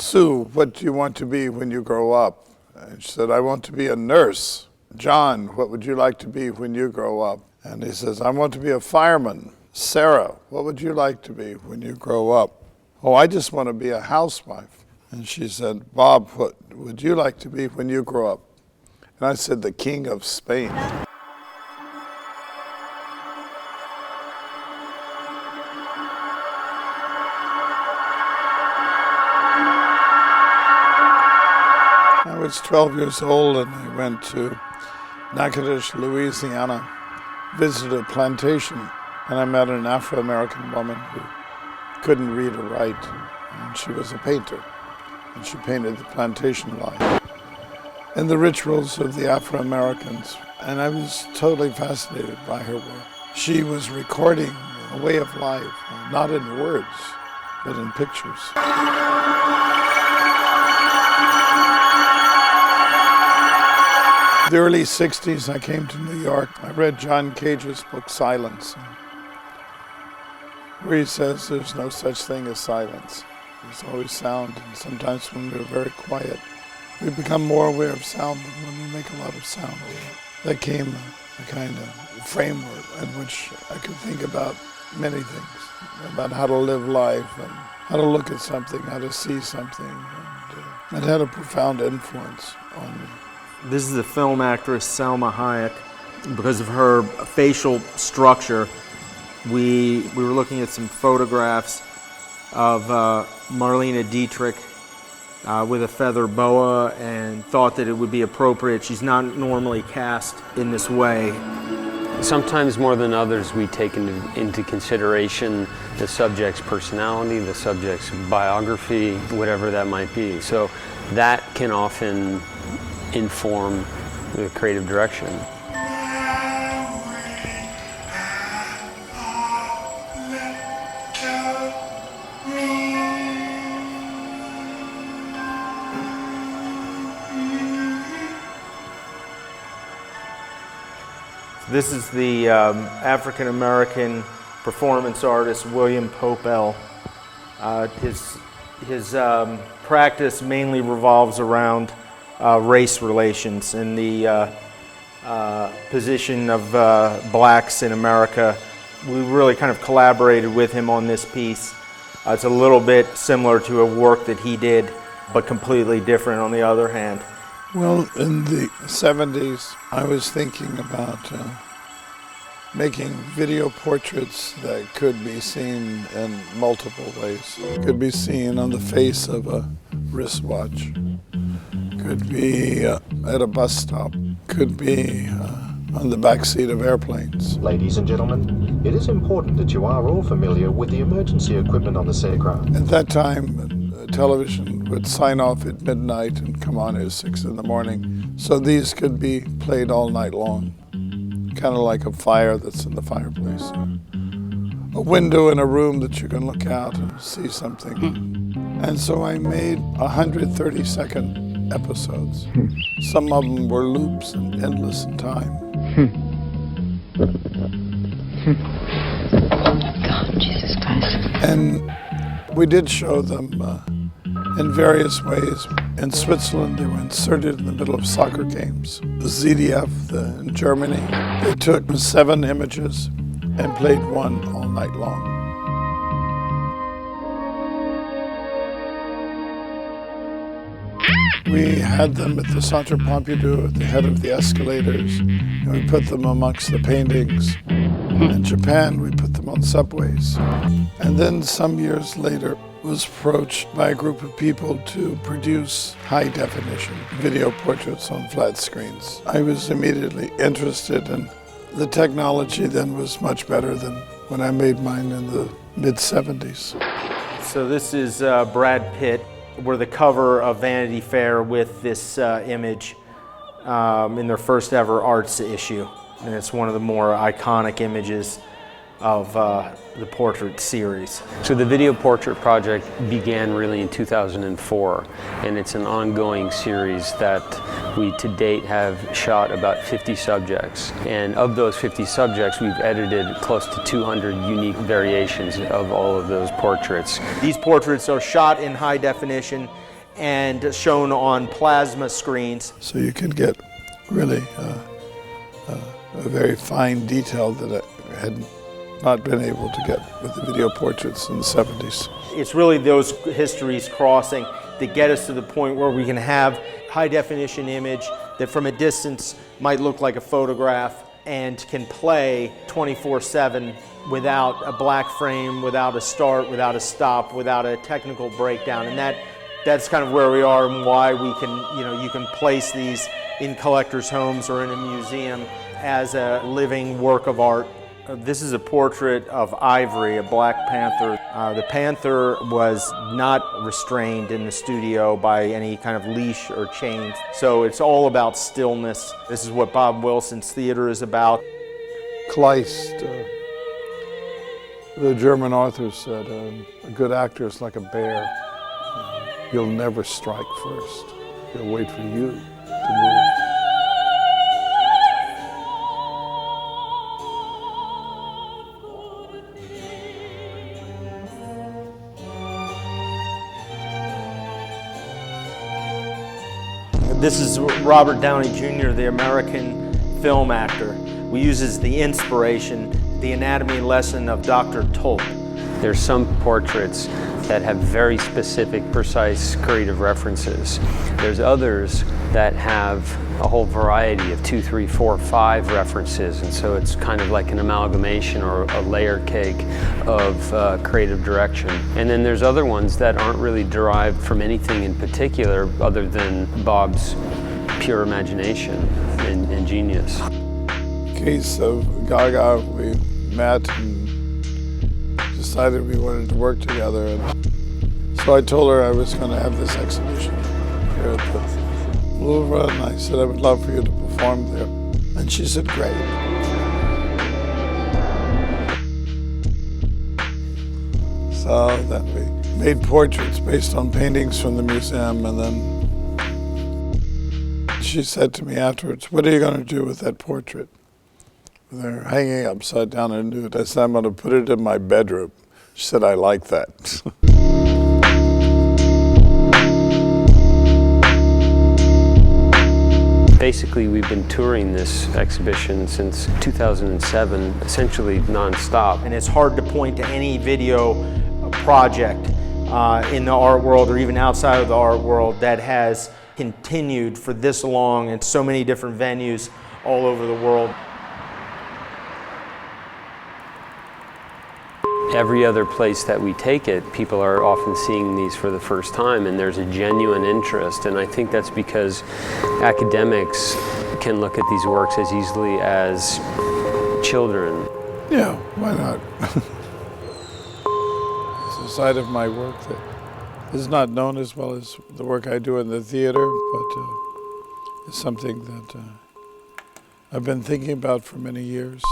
Sue, what do you want to be when you grow up? And she said, I want to be a nurse. John, what would you like to be when you grow up? And he says, I want to be a fireman. Sarah, what would you like to be when you grow up? Oh, I just want to be a housewife. And she said, Bob, what would you like to be when you grow up? And I said, the King of Spain. I was 12 years old and I went to Natchitoches, Louisiana, visited a plantation, and I met an Afro-American woman who couldn't read or write, and she was a painter, and she painted the plantation life and the rituals of the Afro-Americans, and I was totally fascinated by her work. She was recording a way of life, not in words, but in pictures. In the early 60s, I came to New York. I read John Cage's book, Silence, where he says there's no such thing as silence. There's always sound, and sometimes when we're very quiet, we become more aware of sound than when we make a lot of sound. That came a kind of framework in which I could think about many things, about how to live life and how to look at something, how to see something, and it had a profound influence on me. This is the film actress Salma Hayek. Because of her facial structure, we were looking at some photographs of Marlene Dietrich with a feather boa and thought that it would be appropriate. She's not normally cast in this way. Sometimes more than others, we take into consideration the subject's personality, the subject's biography, whatever that might be. So that can often inform the creative direction. This is the African-American performance artist, William Popel. His practice mainly revolves around race relations and the position of blacks in America. We really kind of collaborated with him on this piece. It's a little bit similar to a work that he did, but completely different on the other hand. Well, in the 70s, I was thinking about making video portraits that could be seen in multiple ways. Could be seen on the face of a wristwatch, could be at a bus stop, could be on the back seat of airplanes. Ladies and gentlemen, it is important that you are all familiar with the emergency equipment on this aircraft. At that time, television would sign off at midnight and come on at 6 in the morning. So these could be played all night long, kind of like a fire that's in the fireplace. A window in a room that you can look out and see something. And so I made 130-second episodes. Some of them were loops and endless in time. God, Jesus Christ. And we did show them in various ways. In Switzerland, they were inserted in the middle of soccer games. The ZDF in Germany, they took 7 images and played one all night long. We had them at the Centre Pompidou at the head of the escalators, and we put them amongst the paintings. In Japan, we put them on subways. And then some years later, was approached by a group of people to produce high-definition video portraits on flat screens. I was immediately interested, and the technology then was much better than when I made mine in the mid-70s. So this is Brad Pitt. We're the cover of Vanity Fair with this image in their first ever arts issue. And it's one of the more iconic images of the portrait series. So the video portrait project began really in 2004, and it's an ongoing series that we to date have shot about 50 subjects. And of those 50 subjects, we've edited close to 200 unique variations of all of those portraits. These portraits are shot in high definition and shown on plasma screens. So you can get really a very fine detail that I had not been able to get with the video portraits in the 70s. It's really those histories crossing that get us to the point where we can have high definition image that from a distance might look like a photograph and can play 24/7 without a black frame, without a start, without a stop, without a technical breakdown. And that's kind of where we are and why we can, you can place these in collectors' homes or in a museum as a living work of art. This is a portrait of Ivory, a black panther. The panther was not restrained in the studio by any kind of leash or chains. So it's all about stillness. This is what Bob Wilson's theater is about. Kleist, the German author, said, a good actor is like a bear. He'll never strike first. He'll wait for you to move. This is Robert Downey Jr., the American film actor. We use as the inspiration the anatomy lesson of Dr. Tulp. There's some portraits that have very specific, precise creative references. There's others that have a whole variety of 2, 3, 4, 5 references, and so it's kind of like an amalgamation or a layer cake of creative direction. And then there's other ones that aren't really derived from anything in particular other than Bob's pure imagination and genius. In the case of GAGA, we met and decided we wanted to work together. And so I told her I was going to have this exhibition here at the Louvre, and I said I would love for you to perform there. And she said, great. So then we made portraits based on paintings from the museum, and then she said to me afterwards, what are you going to do with that portrait? They're hanging upside down and nude. I said, I'm going to put it in my bedroom. She said, I like that. Basically, we've been touring this exhibition since 2007, essentially non-stop. And it's hard to point to any video project in the art world or even outside of the art world that has continued for this long in so many different venues all over the world. Every other place that we take it, people are often seeing these for the first time, and there's a genuine interest, and I think that's because academics can look at these works as easily as children. Yeah, why not? It's a side of my work that is not known as well as the work I do in the theater, but it's something that I've been thinking about for many years.